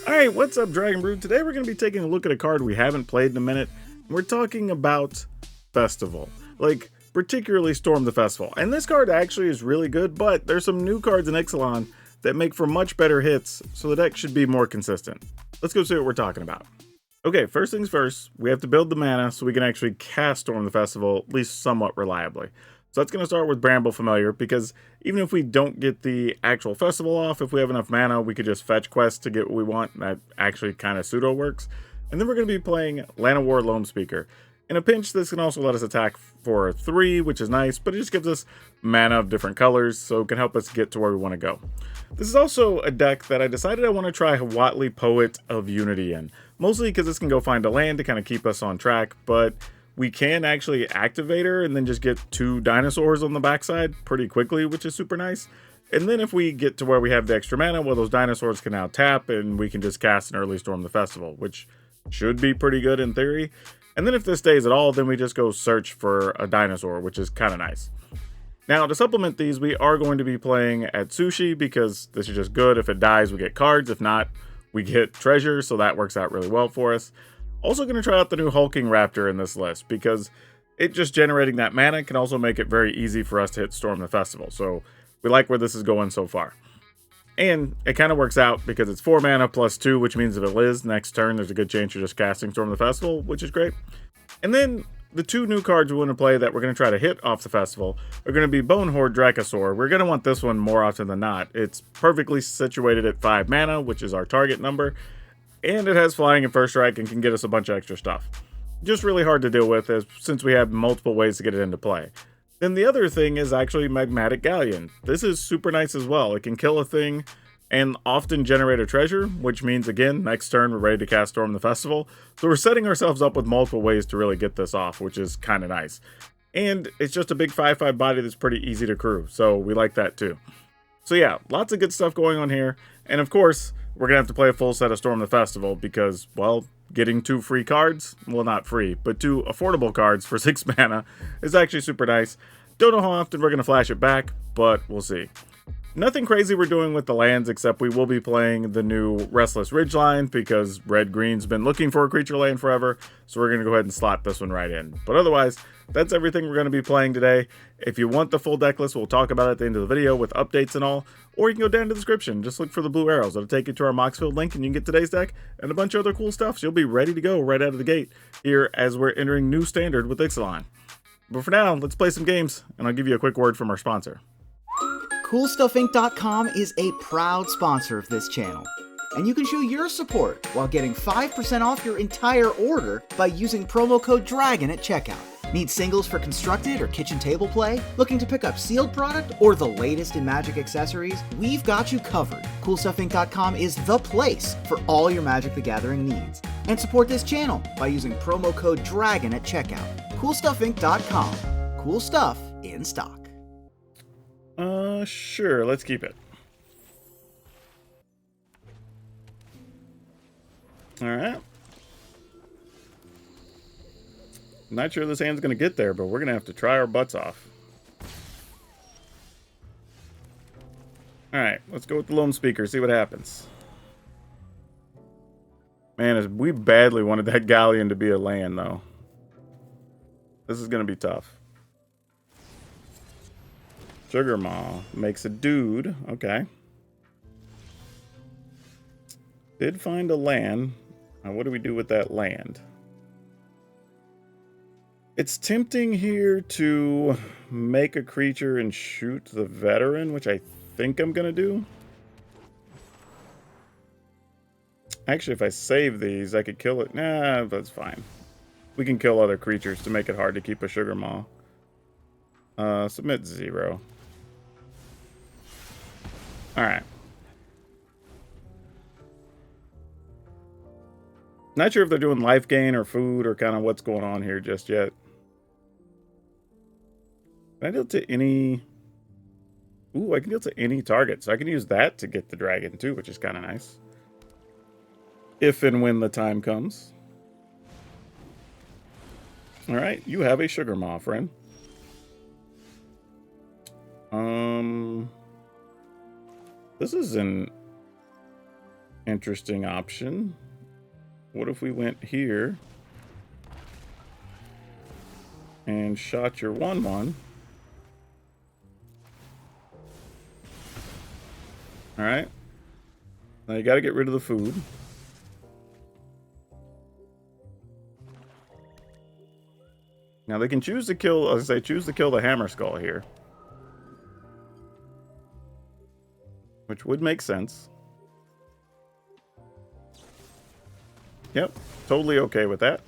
Alright, what's up, Dragon Brood? Today we're going to be taking a look at a card we haven't played in a minute. We're talking about Festival. Like, particularly Storm the Festival. And this card actually is really good, but there's some new cards in Ixalan that make for much better hits, so the deck should be more consistent. Let's go see what we're talking about. Okay, first things first, we have to build the mana so we can actually cast Storm the Festival, at least somewhat reliably. So that's going to start with Bramble Familiar, because even if we don't get the actual festival off, if we have enough mana, we could just fetch quests to get what we want, and that actually kind of pseudo works. And then we're going to be playing Llanowar Loam Speaker. In a pinch, this can also let us attack for 3, which is nice, but it just gives us mana of different colors, so it can help us get to where we want to go. This is also a deck that I decided I want to try Watley Poet of Unity in, mostly because this can go find a land to kind of keep us on track, but we can actually activate her and then just get 2 dinosaurs on the backside pretty quickly, which is super nice. And then if we get to where we have the extra mana, well, those dinosaurs can now tap and we can just cast an early Storm the Festival, which should be pretty good in theory. And then if this stays at all, then we just go search for a dinosaur, which is kind of nice. Now, to supplement these, we are going to be playing at Sushi because this is just good. If it dies, we get cards. If not, we get treasure, so that works out really well for us. Also going to try out the new Hulking Raptor in this list because it just generating that mana can also make it very easy for us to hit Storm the Festival. So we like where this is going so far. And it kind of works out because it's 4 mana plus 2, which means if it lives next turn, there's a good chance you're just casting Storm the Festival, which is great. And then the 2 new cards we want to play that we're going to try to hit off the festival are going to be Bonehorde Dracosaur. We're going to want this one more often than not. It's perfectly situated at 5 mana, which is our target number. And it has flying and first strike and can get us a bunch of extra stuff. Just really hard to deal with since we have multiple ways to get it into play. Then the other thing is actually Magmatic Galleon. This is super nice as well. It can kill a thing and often generate a treasure, which means, again, next turn we're ready to cast Storm the Festival. So we're setting ourselves up with multiple ways to really get this off, which is kind of nice. And it's just a big 5/5 body that's pretty easy to crew, so we like that too. So yeah, lots of good stuff going on here. And of course, we're going to have to play a full set of Storm the Festival because, well, getting 2 free cards, well, not free, but 2 affordable cards for 6 mana is actually super nice. Don't know how often we're going to flash it back, but we'll see. Nothing crazy we're doing with the lands, except we will be playing the new Restless Ridgeline because Red-Green's been looking for a creature land forever, so we're going to go ahead and slot this one right in. But otherwise, that's everything we're going to be playing today. If you want the full deck list, we'll talk about it at the end of the video with updates and all, or you can go down to the description. Just look for the blue arrows. It'll take you to our Moxfield link, and you can get today's deck and a bunch of other cool stuff, so you'll be ready to go right out of the gate here as we're entering new standard with Ixalan. But for now, let's play some games, and I'll give you a quick word from our sponsor. CoolStuffInc.com is a proud sponsor of this channel, and you can show your support while getting 5% off your entire order by using promo code DRAGON at checkout. Need singles for constructed or kitchen table play? Looking to pick up sealed product or the latest in Magic accessories? We've got you covered. CoolStuffInc.com is the place for all your Magic the Gathering needs. And support this channel by using promo code DRAGON at checkout. CoolStuffInc.com. Cool stuff in stock. Sure, let's keep it. Alright. Not sure this hand's gonna get there, but we're gonna have to try our butts off. Alright, let's go with the Loam Speaker, see what happens. Man, we badly wanted that Galleon to be a land, though. This is gonna be tough. Sugarmaw makes a dude. Okay. Did find a land. Now, what do we do with that land? It's tempting here to make a creature and shoot the veteran, which I think I'm going to do. Actually, if I save these, I could kill it. Nah, that's fine. We can kill other creatures to make it hard to keep a Sugarmaw. Submit 0. Alright. Not sure if they're doing life gain or food or kind of what's going on here just yet. Can I deal to any... Ooh, I can deal to any target. So I can use that to get the dragon too, which is kind of nice. If and when the time comes. Alright, you have a Sugarmaw, friend. This is an Interesting option. What if we went here and shot your 1/1? Alright. Now you gotta get rid of the food. Now they can choose to kill, as I say, choose to kill the Hammer Skull here. Which would make sense. Yep, totally okay with that.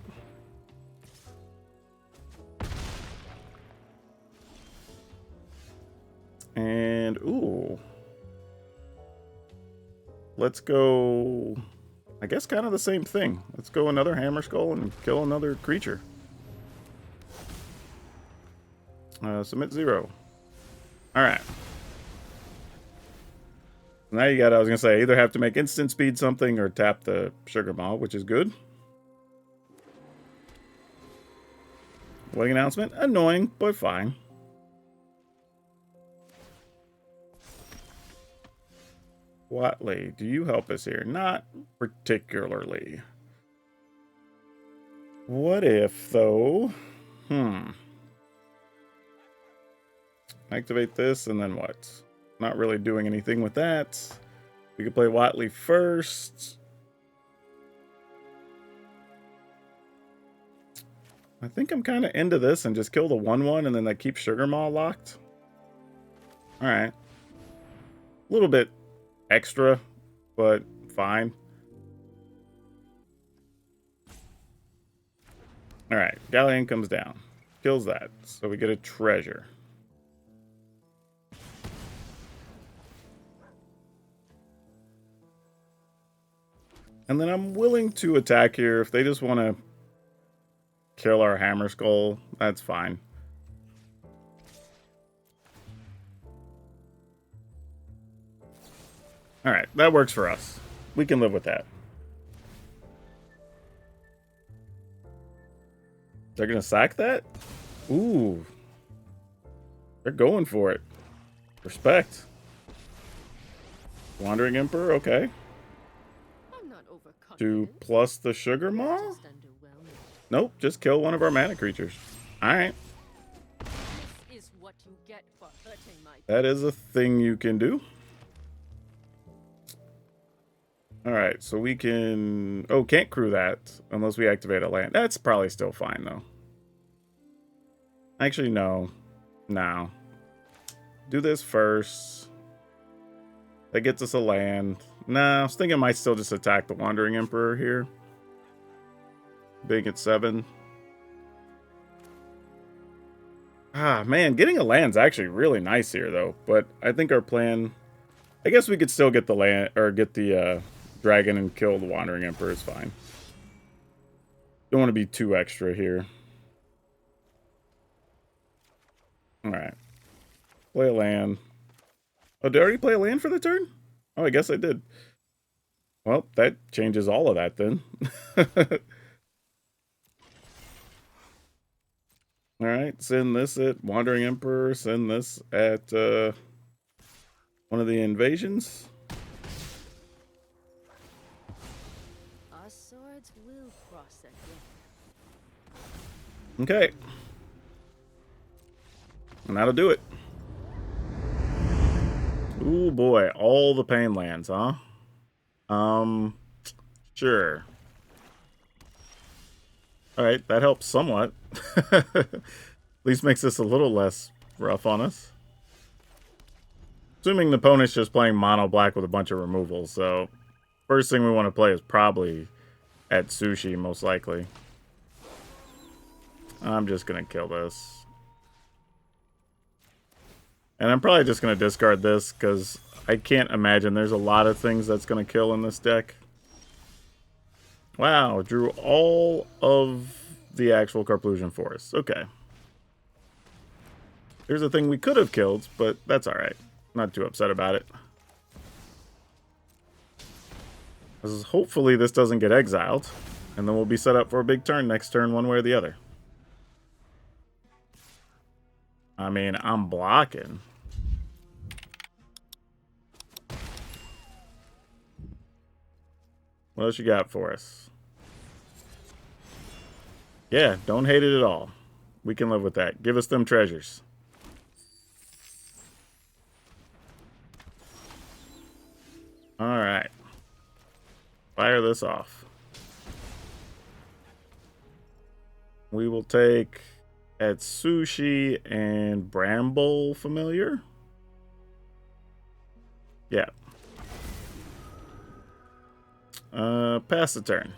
And, ooh. Let's go, I guess kind of the same thing. Let's go another Hammer Skull and kill another creature. Submit 0. Alright. Now you got, I was going to say, either have to make instant speed something or tap the Sugarmaw, which is good. Wedding announcement, annoying, but fine. Watley, do you help us here? Not particularly. What if, though? Activate this, and then what? Not really doing anything with that. We could play Watley first. I think I'm kind of into this and just kill the 1/1 and then that keeps Sugarmaw locked. Alright. A little bit extra, but fine. Alright, Galleon comes down. Kills that, so we get a treasure. And then I'm willing to attack here. If they just want to kill our Hammer Skull, that's fine. Alright, that works for us. We can live with that. They're going to sack that? Ooh. They're going for it. Respect. Wandering Emperor, okay. 2 plus the Sugarmaw? Nope, just kill one of our mana creatures. Alright. That is a thing you can do. Alright, so we can... Oh, can't crew that unless we activate a land. That's probably still fine, though. Actually, no. No. Do this first. That gets us a land. Nah, I was thinking I might still just attack the Wandering Emperor here. Big at 7. Ah, man, getting a land's actually really nice here, though. But I think our plan... I guess we could still get the land, or get the dragon and kill the Wandering Emperor is fine. Don't want to be too extra here. Alright. Play a land. Oh, did I already play a land for the turn? Oh, I guess I did. Well, that changes all of that then. Alright, send this at Wandering Emperor. Send this at one of the invasions. Our swords will cross again. Okay. And that'll do it. Ooh boy, all the pain lands, huh? Sure. Alright, that helps somewhat. At least makes this a little less rough on us. Assuming the opponent's just playing mono black with a bunch of removals, so first thing we want to play is probably at Sushi, most likely. I'm just gonna kill this. And I'm probably just going to discard this, because I can't imagine there's a lot of things that's going to kill in this deck. Wow, drew all of the actual Carplusian Forest. Okay. Here's a thing we could have killed, but that's alright. Not too upset about it. Hopefully this doesn't get exiled, and then we'll be set up for a big turn next turn one way or the other. I mean, I'm blocking. What else you got for us? Yeah, don't hate it at all. We can live with that. Give us them treasures. Alright. Fire this off. We will take Atsushi and Bramble Familiar. Yeah. Pass the turn.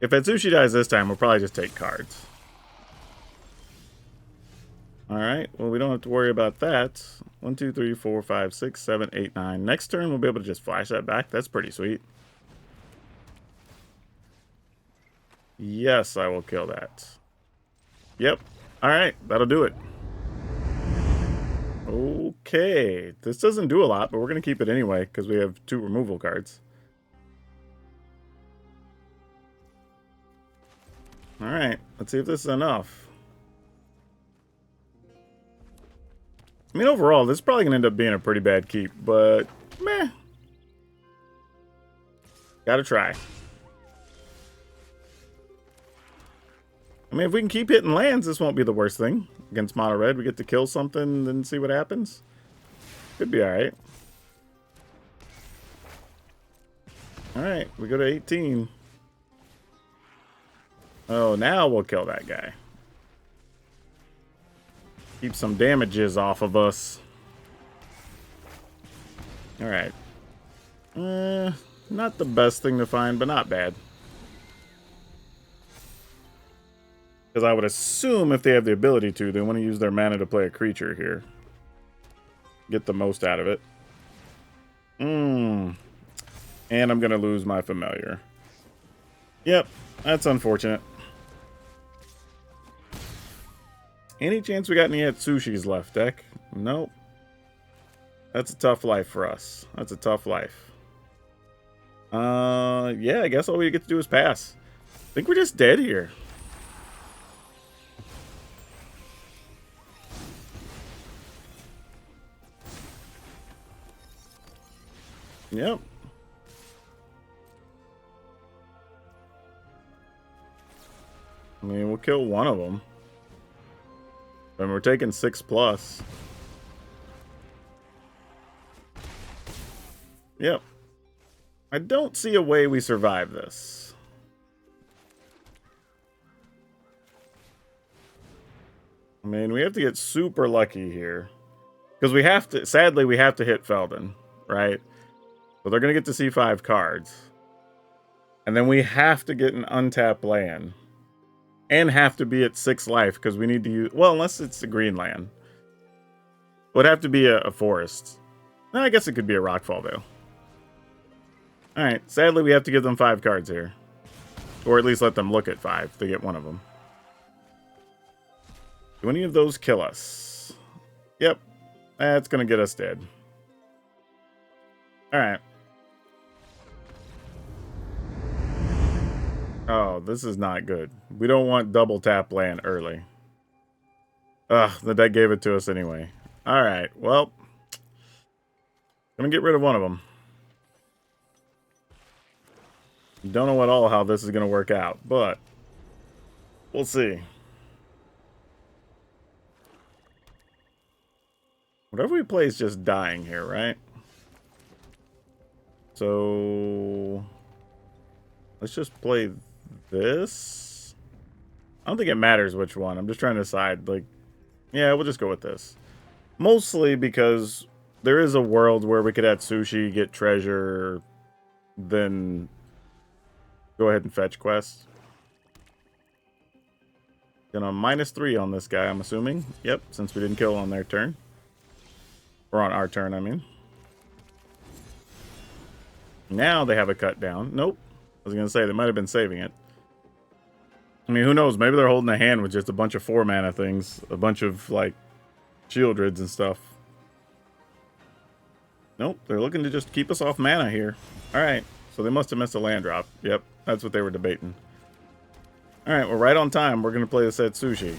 If Atsushi dies this time, we'll probably just take cards. Alright, well, we don't have to worry about that. 1, 2, 3, 4, 5, 6, 7, 8, 9. Next turn, we'll be able to just flash that back. That's pretty sweet. Yes, I will kill that. Yep. Alright, that'll do it. Okay. This doesn't do a lot, but we're going to keep it anyway, because we have 2 removal cards. Alright, let's see if this is enough. I mean, overall, this is probably going to end up being a pretty bad keep, but meh. Gotta try. I mean, if we can keep hitting lands, this won't be the worst thing. Against mono red, we get to kill something, then see what happens. Could be alright. Alright, we go to 18. Oh, now we'll kill that guy. Keep some damages off of us. Alright. Not the best thing to find, but not bad. Because I would assume if they have the ability to, they want to use their mana to play a creature here. Get the most out of it. And I'm going to lose my familiar. Yep, that's unfortunate. Any chance we got any Atsushis left, deck? Nope. That's a tough life for us. That's a tough life. Yeah, I guess all we get to do is pass. I think we're just dead here. Yep. I mean, we'll kill one of them. And we're taking 6+. Yep. I don't see a way we survive this. I mean, we have to get super lucky here. Because we have to, sadly, we have to hit Felden, right? So they're going to get to see 5 cards. And then we have to get an untapped land. And have to be at 6 life, because we need to use... Well, unless it's a green land. It would have to be a forest. No, I guess it could be a rockfall, though. Alright, sadly we have to give them 5 cards here. Or at least let them look at 5 to get one of them. Do any of those kill us? Yep. That's going to get us dead. Alright. Oh, this is not good. We don't want double tap land early. Ugh, the deck gave it to us anyway. Alright, well. Gonna get rid of one of them. Don't know at all how this is gonna work out, but we'll see. Whatever we play is just dying here, right? So let's just play this. I don't think it matters which one. I'm just trying to decide. Like, yeah, we'll just go with this. Mostly because there is a world where we could add sushi, get treasure, then go ahead and fetch quests. Gonna -3 on this guy, I'm assuming. Yep, since we didn't kill on their turn. Or on our turn, I mean. Now they have a cut down. Nope. I was gonna say, they might have been saving it. I mean, who knows? Maybe they're holding a hand with just a bunch of 4-mana things. A bunch of, like, Shieldrids and stuff. Nope, they're looking to just keep us off mana here. Alright, so they must have missed a land drop. Yep, that's what they were debating. Alright, we're right on time. We're going to play this at Sushi.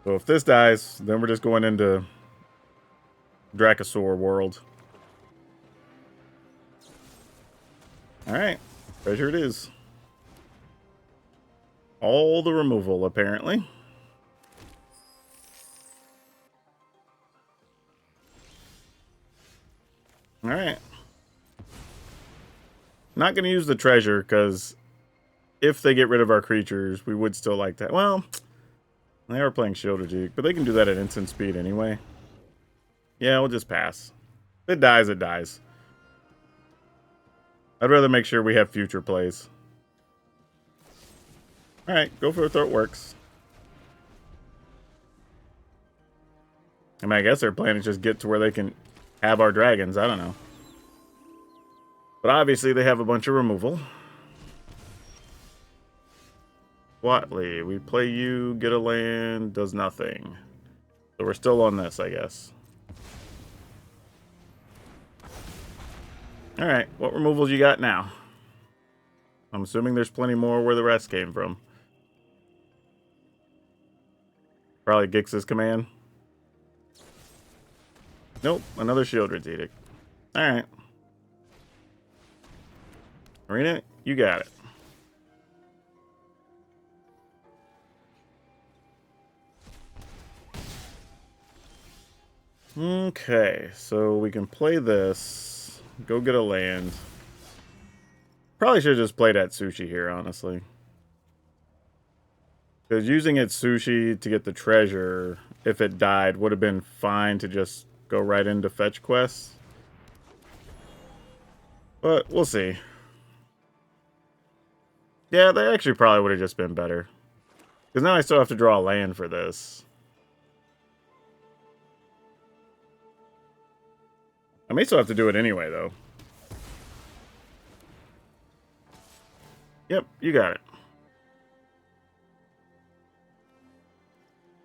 So if this dies, then we're just going into Dracosaur world. Alright. Treasure it is. All the removal, apparently. Alright. Not going to use the treasure, because if they get rid of our creatures, we would still like that. Well, they are playing Shieldredgeek, but they can do that at instant speed anyway. Yeah, we'll just pass. If it dies, it dies. I'd rather make sure we have future plays. Alright, go for it though it works. I mean, I guess their plan is just get to where they can have our dragons. I don't know. But obviously they have a bunch of removal. Watley, we play you, get a land, does nothing. So we're still on this, I guess. Alright, what removals you got now? I'm assuming there's plenty more where the rest came from. Probably Gix's command. Nope, another Shieldred's Edict. Alright. Arena, you got it. Okay, so we can play this. Go get a land. Probably should have just played Atsushi here, honestly. Because using Atsushi to get the treasure, if it died, would have been fine to just go right into fetch quests. But we'll see. Yeah, they actually probably would have just been better. Because now I still have to draw a land for this. I may still have to do it anyway, though. Yep, you got it.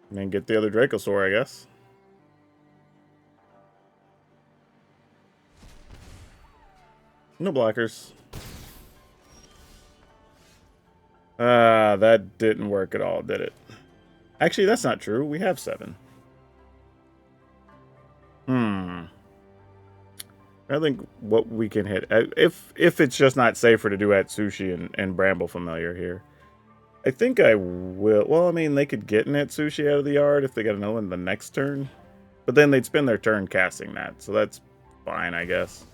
And then get the other Dracosaur, I guess. No blockers. That didn't work at all, did it? Actually, that's not true. We have 7. I think what we can hit, if it's just not safer to do Atsushi and Bramble Familiar here, I think I will. Well, I mean, they could get an Atsushi out of the yard if they got another one the next turn, but then they'd spend their turn casting that, so that's fine, I guess.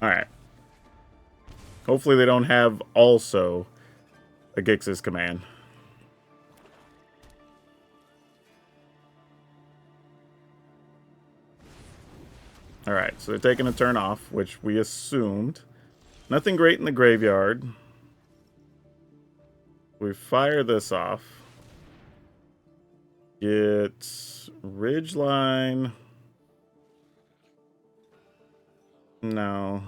All right. Hopefully they don't have also a Gix's command. Alright, so they're taking a turn off, which we assumed. Nothing great in the graveyard. We fire this off. Get Ridgeline. No.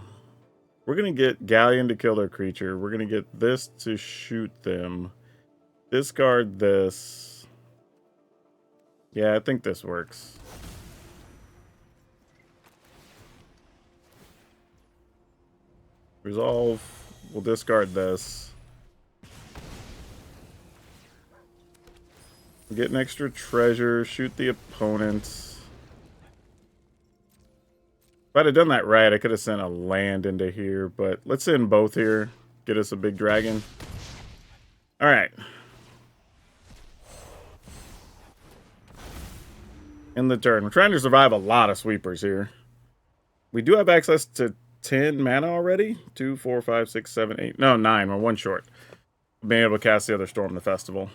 We're going to get Galleon to kill their creature. We're going to get this to shoot them. Discard this. Yeah, I think this works. Resolve. We'll discard this. Get an extra treasure. Shoot the opponent. If I'd have done that right, I could have sent a land into here. But let's send both here. Get us a big dragon. Alright. In the turn. We're trying to survive a lot of sweepers here. We do have access to 10 mana already. 2, 4, 5, 6, 7, 8. No, 9. We're 1 short. Being able to cast the other Storm the Festival.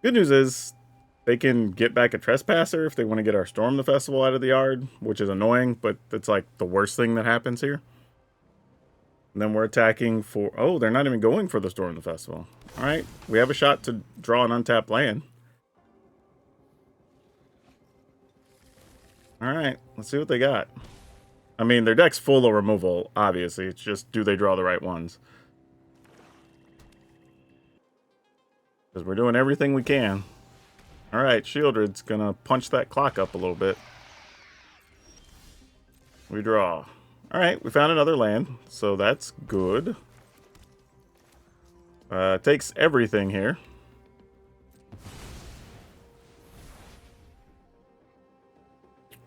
Good news is they can get back a Trespasser if they want to get our Storm the Festival out of the yard, which is annoying, but it's like the worst thing that happens here. And then we're attacking for... Oh, they're not even going for the Storm the Festival. Alright, we have a shot to draw an untapped land. Alright, let's see what they got. I mean, their deck's full of removal, obviously. It's just, do they draw the right ones? Because we're doing everything we can. Alright, Shieldred's gonna punch that clock up a little bit. We draw. Alright, we found another land, so that's good. Takes everything here.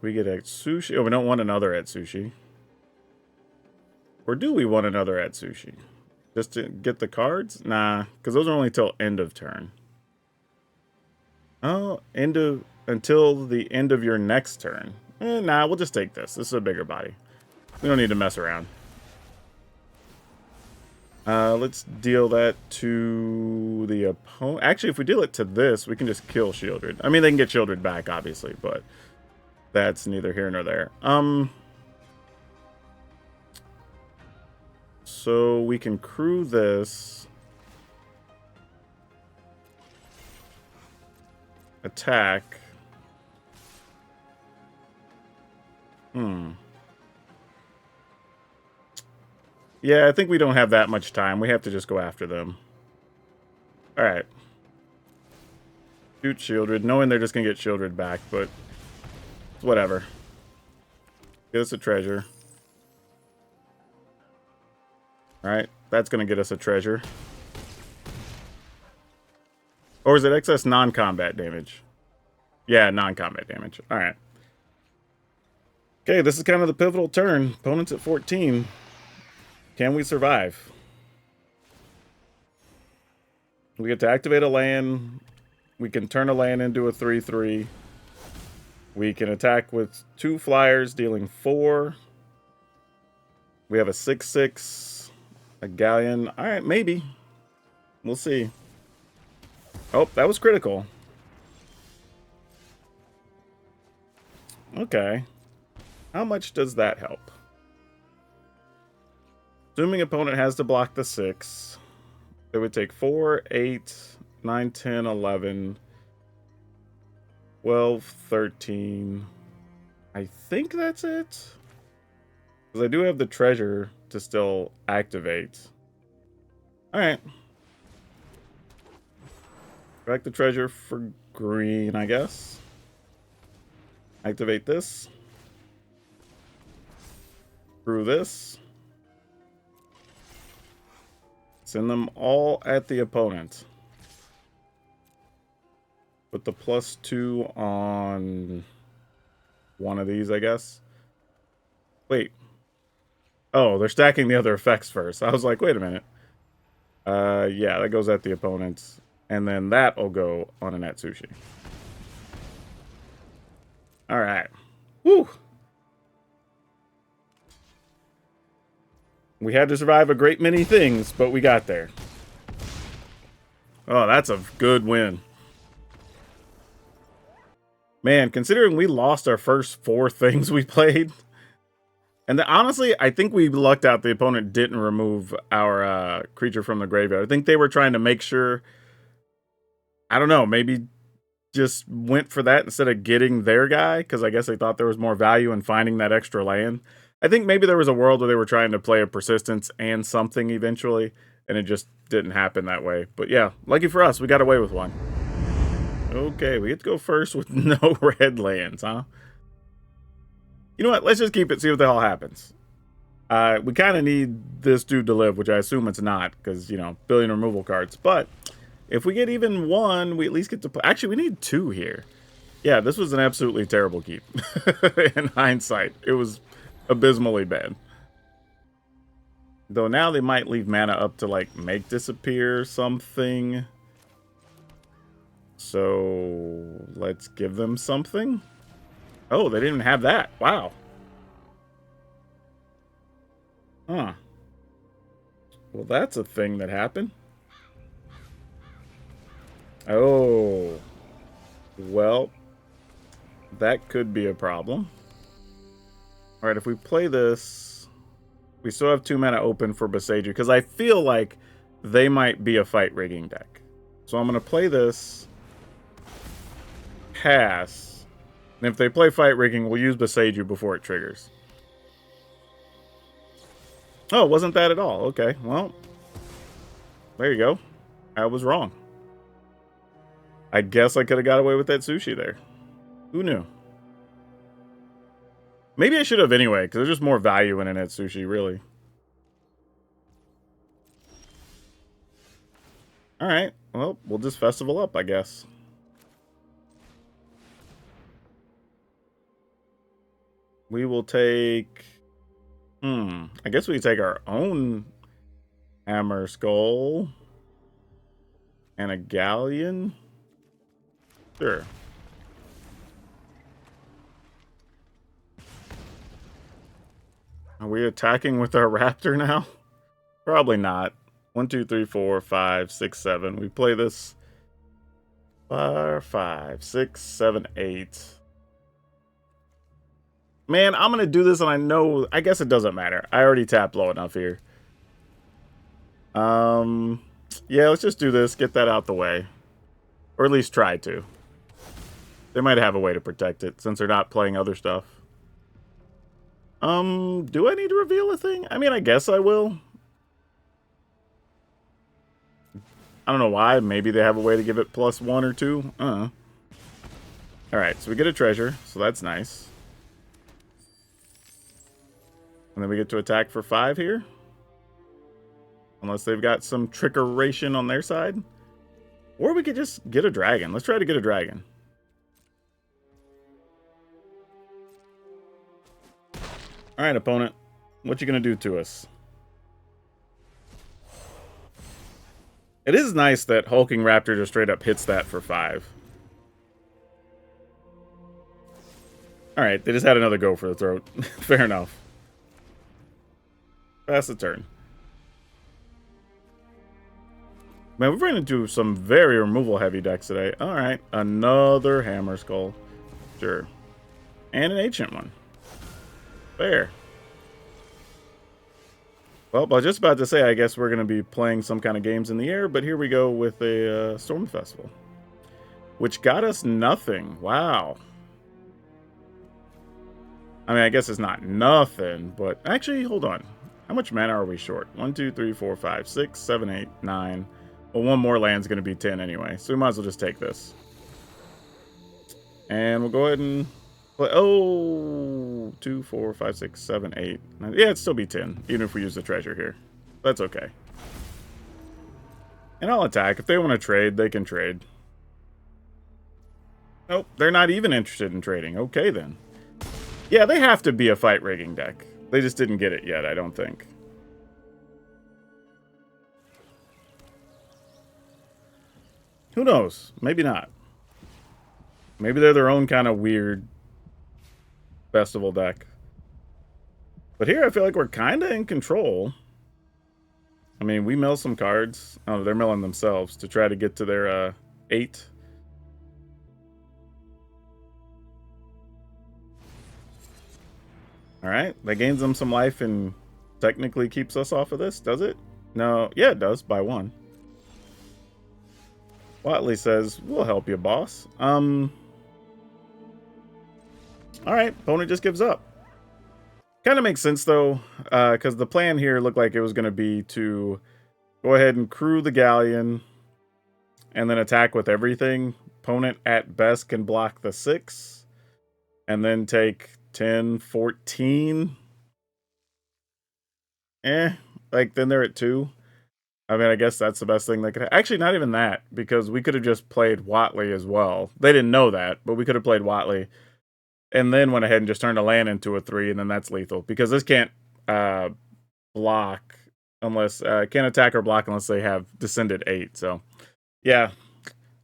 We get Atsushi. Oh, we don't want another Atsushi. Or do we want another Atsushi? Just to get the cards? Nah, because those are only till end of turn. Oh, until the end of your next turn. Nah, we'll just take this. This is a bigger body. We don't need to mess around. Let's deal that to the opponent. Actually, if we deal it to this, we can just kill Shieldred. I mean, they can get Shieldred back, obviously, but that's neither here nor there. So we can crew this. Attack. Yeah, I think we don't have that much time. We have to just go after them. Alright. Shoot Shieldred, knowing they're just going to get Shieldred back, but whatever. Get us a treasure. Alright, that's going to get us a treasure. Or is it excess non-combat damage? Yeah, non-combat damage. Alright. Okay, this is kind of the pivotal turn. Opponent's at 14. Can we survive? We get to activate a land. We can turn a land into a 3/3. We can attack with 2 flyers, dealing 4. We have a 6/6, a galleon. All right, maybe. We'll see. Oh, that was critical. Okay. How much does that help? Assuming opponent has to block the 6, it would take 4, 8, 9, 10, 11, 12, 13. I think that's it. Because I do have the treasure to still activate. Alright. Back the treasure for green, I guess. Activate this. Through this. Send them all at the opponent. Put the +2 on one of these, I guess. Wait. Oh, they're stacking the other effects first. I was like, wait a minute. Yeah, that goes at the opponent. And then that will go on an Atsushi. Alright. Woo! We had to survive a great many things, but we got there. Oh, that's a good win. Man, considering we lost our first 4 things we played. And honestly, I think we lucked out the opponent didn't remove our creature from the graveyard. I think they were trying to make sure, I don't know, maybe just went for that instead of getting their guy. Because I guess they thought there was more value in finding that extra land. I think maybe there was a world where they were trying to play a persistence and something eventually, and it just didn't happen that way. But yeah, lucky for us, we got away with one. Okay, we get to go first with no red lands, huh? You know what? Let's just keep it, see what the hell happens. We kind of need this dude to live, which I assume it's not, because, you know, billion removal cards. But if we get even 1, we at least get to... Actually, we need 2 here. Yeah, this was an absolutely terrible keep. In hindsight, it was abysmally bad. Though now they might leave mana up to, like, make disappear something. So let's give them something. Oh, they didn't even have that. Wow. Huh. Well, that's a thing that happened. Oh. Well, that could be a problem. Alright, if we play this, we still have 2 mana open for Boseiju, because I feel like they might be a fight rigging deck. So I'm going to play this, pass, and if they play fight rigging, we'll use Boseiju before it triggers. Oh, wasn't that at all? Okay, well, there you go. I was wrong. I guess I could have got away with that sushi there. Who knew? Maybe I should have anyway, because there's just more value in an Atsushi, really. Alright, well, we'll just festival up, I guess. We will take... I guess we take our own Hammer Skull. And a Galleon? Sure. Are we attacking with our Raptor now? Probably not. 1, 2, 3, 4, 5, 6, 7. We play this 4, 5, 6, 7, 8. Man, I'm gonna do this, and I guess it doesn't matter. I already tapped low enough here. Yeah, let's just do this. Get that out the way, or at least try to. They might have a way to protect it since they're not playing other stuff. Do I need to reveal a thing? I mean, I guess I will. I don't know why. Maybe they have a way to give it +1 or 2. Alright, so we get a treasure, so that's nice. And then we get to attack for 5 here. Unless they've got some trickeration on their side. Or we could just get a dragon. Let's try to get a dragon. Alright, opponent. What you gonna do to us? It is nice that Hulking Raptor just straight up hits that for 5. Alright, they just had another go for the throat. Fair enough. Pass the turn. Man, we've run into some very removal-heavy decks today. Alright, another Hammer Skull. Sure. And an Ancient one. Fair. Well, I was just about to say, I guess we're going to be playing some kind of games in the air, but here we go with a Storm Festival. Which got us nothing. Wow. I mean, I guess it's not nothing, but... Actually, hold on. How much mana are we short? 1, 2, 3, 4, 5, 6, 7, 8, 9... Well, one more land's going to be 10 anyway, so we might as well just take this. And we'll go ahead and play. Oh, 2, 4, 5, 6, 7, 8. 9. Yeah, it'd still be 10, even if we use the treasure here. That's okay. And I'll attack. If they want to trade, they can trade. Nope, they're not even interested in trading. Okay, then. Yeah, they have to be a fight rigging deck. They just didn't get it yet, I don't think. Who knows? Maybe not. Maybe they're their own kind of weird festival deck. But here I feel like we're kind of in control. I mean, we mill some cards. Oh, they're milling themselves to try to get to their 8. Alright, that gains them some life and technically keeps us off of this, does it? No, yeah, it does, by 1. Watley says, we'll help you, boss. Alright, opponent just gives up. Kind of makes sense, though, because the plan here looked like it was going to be to go ahead and crew the Galleon and then attack with everything. Opponent, at best, can block the 6 and then take 10, 14. Like, then they're at 2. I mean, I guess that's the best thing they could... Actually, not even that, because we could have just played Watley as well. They didn't know that, but we could have played Watley. And then went ahead and just turned a land into a 3, and then that's lethal. Because this can't block unless... can't attack or block unless they have Descended 8. So, yeah.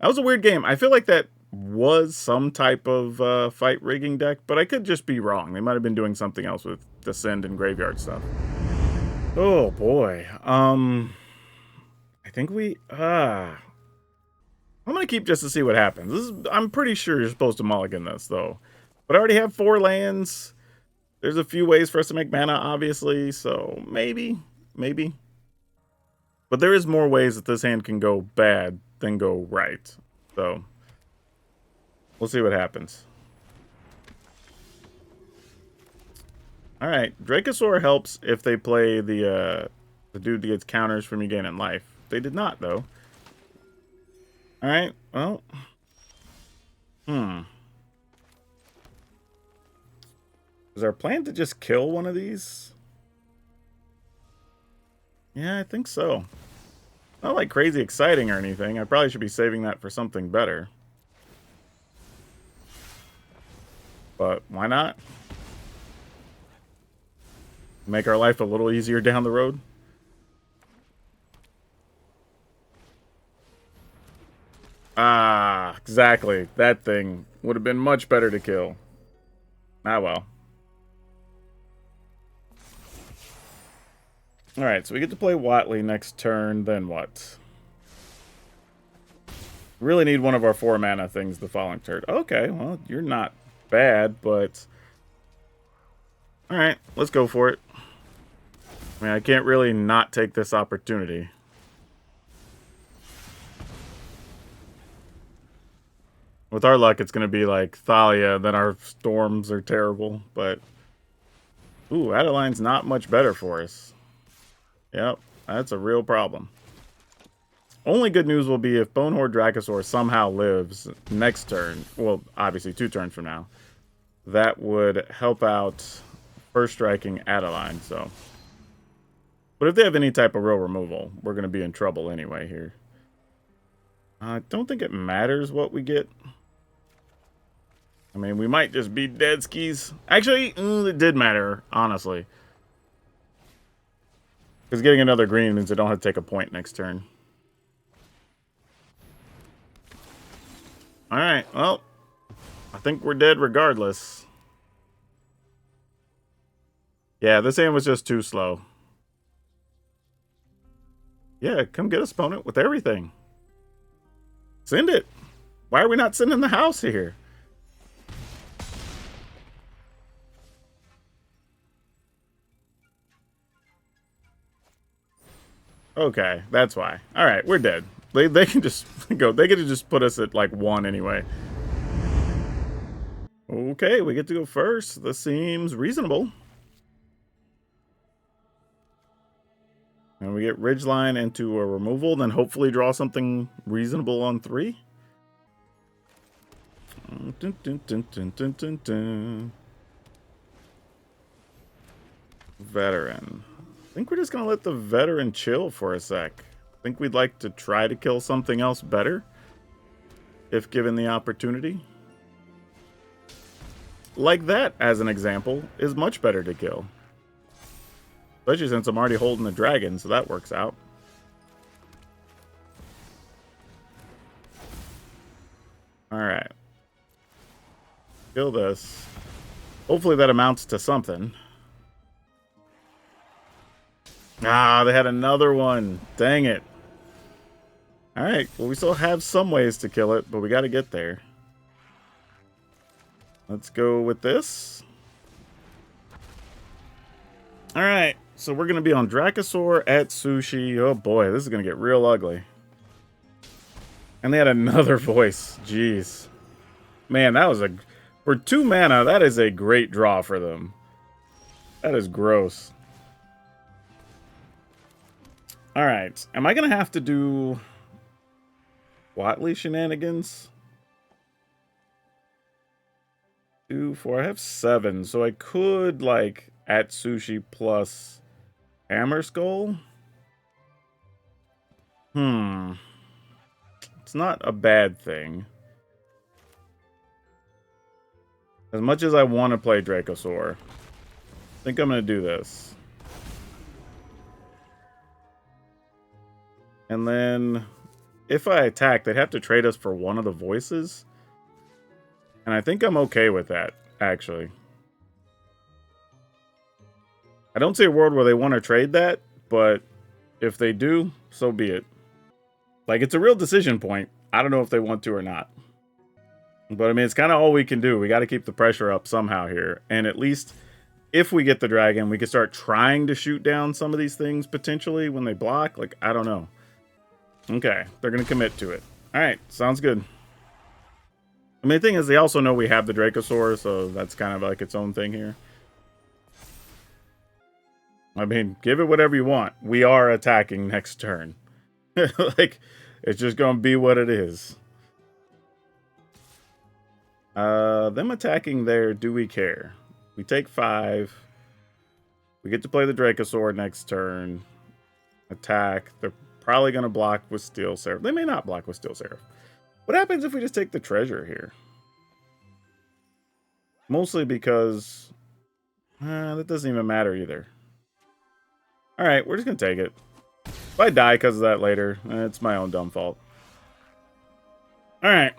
That was a weird game. I feel like that was some type of fight rigging deck, but I could just be wrong. They might have been doing something else with Descend and Graveyard stuff. Oh, boy. I think we... I'm going to keep just to see what happens. I'm pretty sure you're supposed to mulligan this, though. But I already have 4 lands. There's a few ways for us to make mana, obviously. So, maybe. But there is more ways that this hand can go bad than go right. So, we'll see what happens. Alright, Dracosaur helps if they play the dude that gets counters from you gaining life. They did not, though. Alright, well. Is our plan to just kill one of these? Yeah, I think so. Not like crazy exciting or anything. I probably should be saving that for something better. But why not? Make our life a little easier down the road. Ah, exactly. That thing would have been much better to kill. Ah, well. Alright, so we get to play Watley next turn, then what? Really need one of our 4 mana things the following turn. Okay, well, you're not bad, but... Alright, let's go for it. I mean, I can't really not take this opportunity. With our luck, it's going to be like Thalia, then our storms are terrible, but... Ooh, Adeline's not much better for us. Yep, that's a real problem. Only good news will be if Bonehorde Dracosaur somehow lives next turn. Well, obviously 2 turns from now. That would help out first striking Adeline, so... But if they have any type of real removal, we're going to be in trouble anyway here. I don't think it matters what we get. I mean, we might just be dead skis. Actually, it did matter, honestly. Because getting another green means I don't have to take a point next turn. Alright, well, I think we're dead regardless. Yeah, this hand was just too slow. Yeah, come get us, opponent, with everything. Send it. Why are we not sending the house here? Okay, that's why. Alright, we're dead. They can just go. They get to just put us at like 1 anyway. Okay, we get to go first. This seems reasonable. And we get Ridgeline into a removal, then hopefully draw something reasonable on 3. Dun, dun, dun, dun, dun, dun, dun. Veteran. I think we're just going to let the veteran chill for a sec. I think we'd like to try to kill something else better, if given the opportunity. Like that, as an example, is much better to kill. Especially since I'm already holding the dragon, so that works out. Alright. Kill this. Hopefully that amounts to something. Ah, they had another one. Dang it. Alright, well we still have some ways to kill it, but we gotta get there. Let's go with this. Alright, so we're gonna be on Dracosaur at Sushi. Oh boy, this is gonna get real ugly. And they had another voice. Jeez. Man, that was a... For 2 mana, that is a great draw for them. That is gross. Alright, am I gonna have to do... Watley shenanigans? 2, 4, I have 7, so I could, like, at Sushi plus Hammer Skull? It's not a bad thing. As much as I want to play Dracosaur, I think I'm going to do this. And then, if I attack, they'd have to trade us for one of the voices. And I think I'm okay with that, actually. I don't see a world where they want to trade that, but if they do, so be it. Like, it's a real decision point. I don't know if they want to or not. But, I mean, it's kind of all we can do. We got to keep the pressure up somehow here. And at least, if we get the dragon, we can start trying to shoot down some of these things, potentially, when they block. Like, I don't know. Okay, they're going to commit to it. Alright, sounds good. I mean, the thing is, they also know we have the Dracosaur, so that's kind of like its own thing here. I mean, give it whatever you want. We are attacking next turn. Like, it's just going to be what it is. Them attacking there, do we care? We take 5. We get to play the Dracosaur next turn. Attack. They're probably going to block with Steel Seraph. They may not block with Steel Seraph. What happens if we just take the treasure here? Mostly because... that doesn't even matter either. Alright, we're just gonna take it. If I die because of that later, it's my own dumb fault. Alright.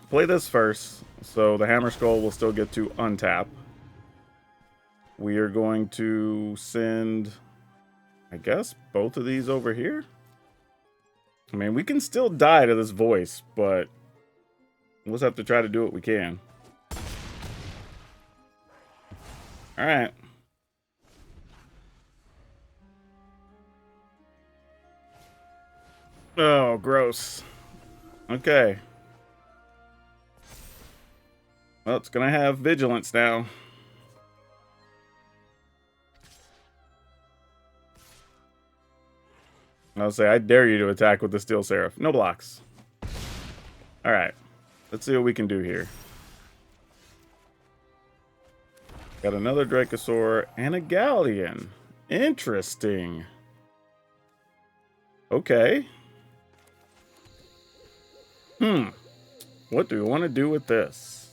Play this first, so the Hammer Skull will still get to untap. We are going to send, I guess, both of these over here. I mean, we can still die to this voice, but we'll just have to try to do what we can. Alright. Oh, gross. Okay. Well, it's gonna have vigilance now. I'll say, I dare you to attack with the Steel Seraph. No blocks. Alright. Let's see what we can do here. Got another Dracosaur and a Galleon. Interesting. Okay. What do we want to do with this?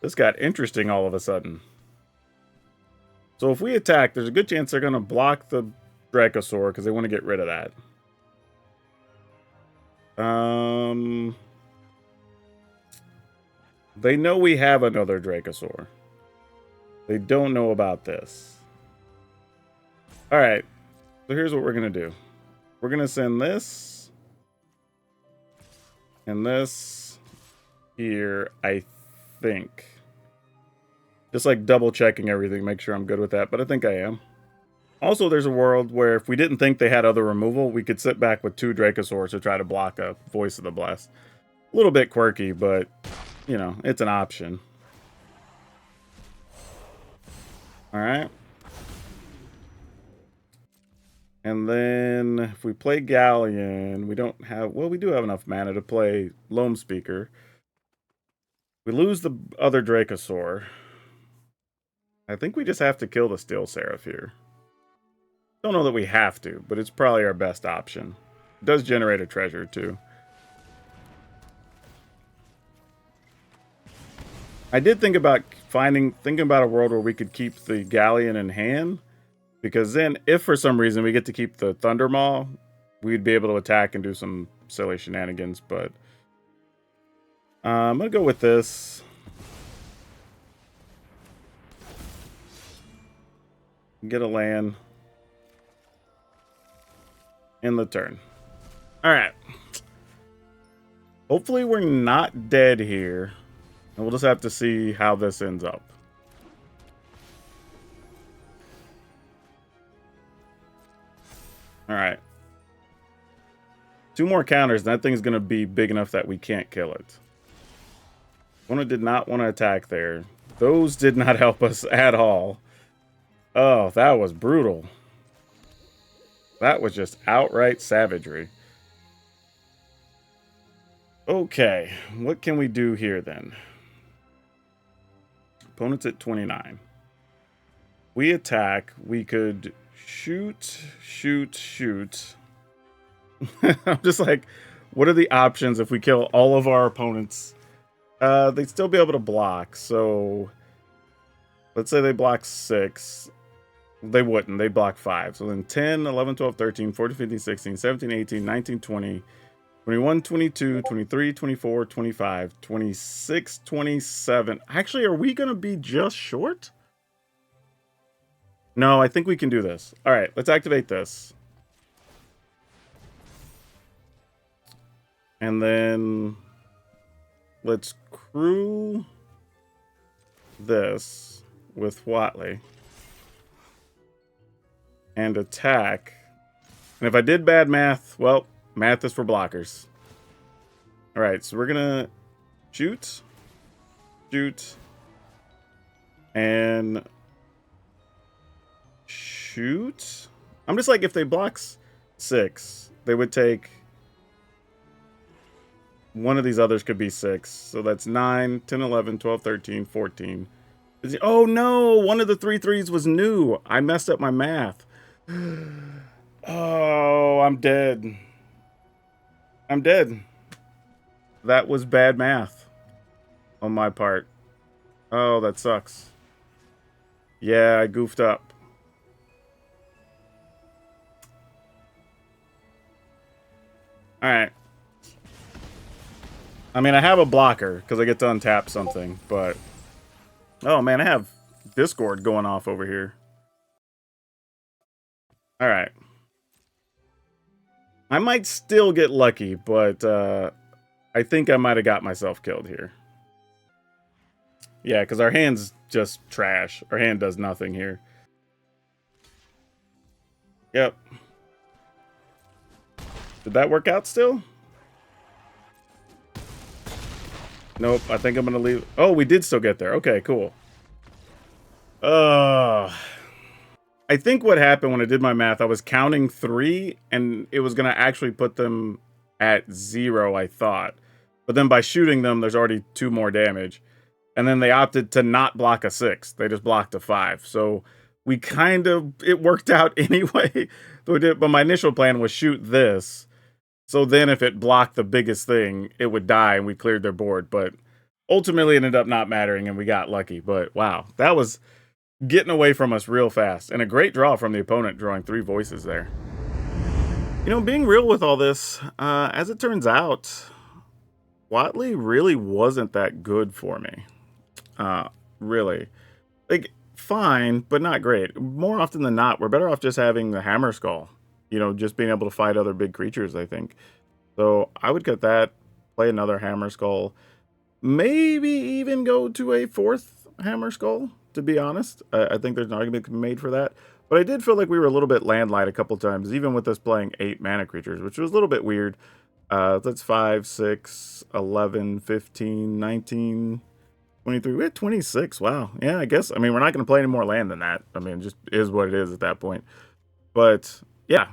This got interesting all of a sudden. So if we attack, there's a good chance they're going to block the Dracosaur because they want to get rid of that. They know we have another Dracosaur. They don't know about this. Alright. So here's what we're going to do. We're going to send this. And this here, I think. Just like double checking everything, make sure I'm good with that, but I think I am. Also, there's a world where if we didn't think they had other removal, we could sit back with 2 Dracosaurs to try to block a Voice of the Blessed. A little bit quirky, but, you know, it's an option. Alright. And then if we play Galleon, we don't have... Well, we do have enough mana to play Loam Speaker. We lose the other Dracosaur. I think we just have to kill the Steel Seraph here. Don't know that we have to, but it's probably our best option. It does generate a treasure, too. I did think about thinking about a world where we could keep the Galleon in hand. Because then, if for some reason we get to keep the Thundermaw, we'd be able to attack and do some silly shenanigans. But I'm going to go with this. Get a land. In the turn. Alright. Hopefully we're not dead here. And we'll just have to see how this ends up. Alright. 2 more counters, and that thing's going to be big enough that we can't kill it. One did not want to attack there. Those did not help us at all. Oh, that was brutal. That was just outright savagery. Okay, what can we do here then? Opponent's at 29. We attack. We could shoot. I'm just like, what are the options if we kill all of our opponents? They'd still be able to block. So let's say they block 6. They wouldn't. They block 5. So then 10, 11, 12, 13, 14, 15, 16, 17, 18, 19, 20, 21, 22, 23, 24, 25, 26, 27. Actually, are we going to be just short? No, I think we can do this. All right, let's activate this. And then let's crew this with Watley. And attack. And if I did bad math, well, math is for blockers. Alright, so we're gonna shoot. And shoot. I'm just like, if they block 6, they would take... One of these others could be 6. So that's 9, 10, 11, 12, 13, 14. Oh no! One of the 3 threes was new. I messed up my math. Oh, I'm dead. I'm dead. That was bad math on my part. Oh, that sucks. Yeah, I goofed up. Alright. I mean, I have a blocker, because I get to untap something, but... Oh, man, I have Discord going off over here. Alright. I might still get lucky, but I think I might have got myself killed here. Yeah, because our hand's just trash. Our hand does nothing here. Yep. Did that work out still? Nope, I think I'm going to leave. Oh, we did still get there. Okay, cool. I think what happened when I did my math, I was counting 3, and it was going to actually put them at 0, I thought. But then by shooting them, there's already 2 more damage. And then they opted to not block a 6. They just blocked a 5. So we kind of, it worked out anyway. But my initial plan was shoot this. So then if it blocked the biggest thing, it would die and we cleared their board. But ultimately it ended up not mattering and we got lucky. But wow, that was getting away from us real fast. And a great draw from the opponent, drawing 3 voices there. You know, being real with all this, as it turns out, Watley really wasn't that good for me. Really. Like, fine, but not great. More often than not, we're better off just having the Hammer Skull. You know, just being able to fight other big creatures, I think. So I would cut that, play another Hammer Skull. Maybe even go to a 4th Hammer Skull, to be honest. I think there's an argument to be made for that. But I did feel like we were a little bit land light a couple times, even with us playing 8 mana creatures, which was a little bit weird. That's 5, 6, 11, 15, 19, 23. We had 26. Wow. Yeah, I guess. I mean, we're not going to play any more land than that. I mean, it just is what it is at that point. But, yeah.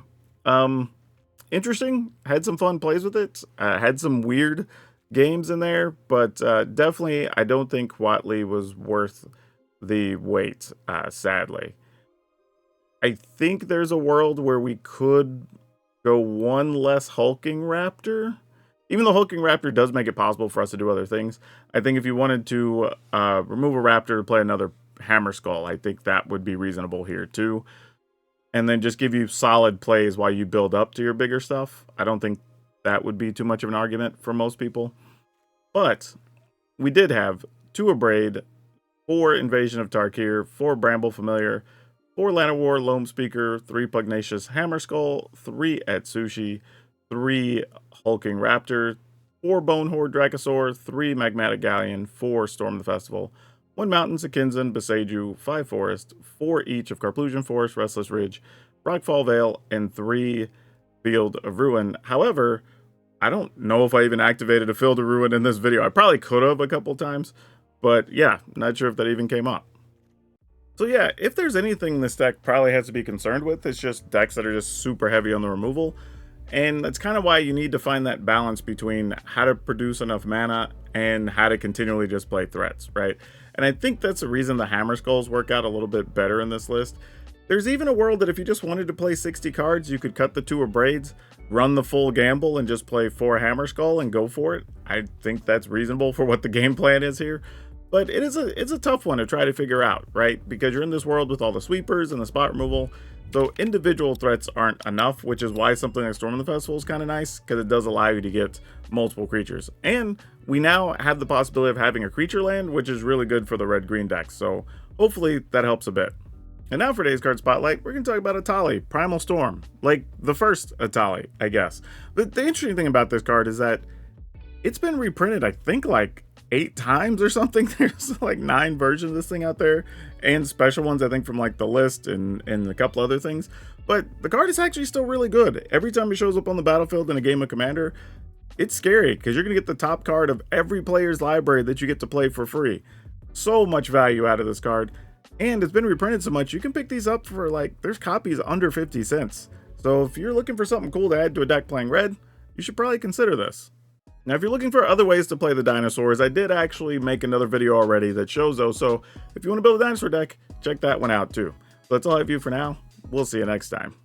Interesting. Had some fun plays with it. Had some weird games in there. But definitely, I don't think Watley was worth the wait, sadly. I think there's a world where we could go 1 less Hulking Raptor. Even though Hulking Raptor does make it possible for us to do other things, I think if you wanted to remove a Raptor, play another Hammer Skull, I think that would be reasonable here too. And then just give you solid plays while you build up to your bigger stuff. I don't think that would be too much of an argument for most people. But we did have 2 Abrade, 4 Invasion of Tarkir, 4 Bramble Familiar, 4 Llanowar Loam Speaker, 3 Pugnacious Hammer Skull, 3 Atsushi, 3 Hulking Raptor, 4 Bonehorde Dracosaur, 3 Magmatic Galleon, 4 Storm the Festival, 1 Mountain Sakinzan, Beseju, 5 Forest, 4 each of Carplusion Forest, Restless Ridge, Rockfall Vale, and 3 Field of Ruin. However, I don't know if I even activated a Field of Ruin in this video. I probably could have a couple times, but yeah, not sure if that even came up. So yeah, if there's anything this deck probably has to be concerned with, it's just decks that are just super heavy on the removal. And that's kind of why you need to find that balance between how to produce enough mana and how to continually just play threats, right? And I think that's the reason the Hammer Skulls work out a little bit better in this list. There's even a world that if you just wanted to play 60 cards, you could cut the 2 Abrades, run the full gamble, and just play 4 Hammer Skull and go for it. I think that's reasonable for what the game plan is here. But it's a tough one to try to figure out, right? Because you're in this world with all the sweepers and the spot removal. So individual threats aren't enough, which is why something like Storm of the Festival is kind of nice, because it does allow you to get multiple creatures. And we now have the possibility of having a creature land, which is really good for the red-green decks. So hopefully that helps a bit. And now for today's card spotlight, we're going to talk about Atali, Primal Storm. Like the first Atali, I guess. But the interesting thing about this card is that it's been reprinted, I think, like 8 times or something. There's like 9 versions of this thing out there, and special ones I think from like the list and a couple other things. But the card is actually still really good. Every time it shows up on the battlefield in a game of Commander, it's scary because you're gonna get the top card of every player's library that you get to play for free. So much value out of this card, and it's been reprinted so much you can pick these up for like, there's copies under 50 cents. So if you're looking for something cool to add to a deck playing red, you should probably consider this. Now, if you're looking for other ways to play the Dinosaurs, I did actually make another video already that shows those, so if you want to build a dinosaur deck, check that one out too. So that's all I have for you for now. We'll see you next time.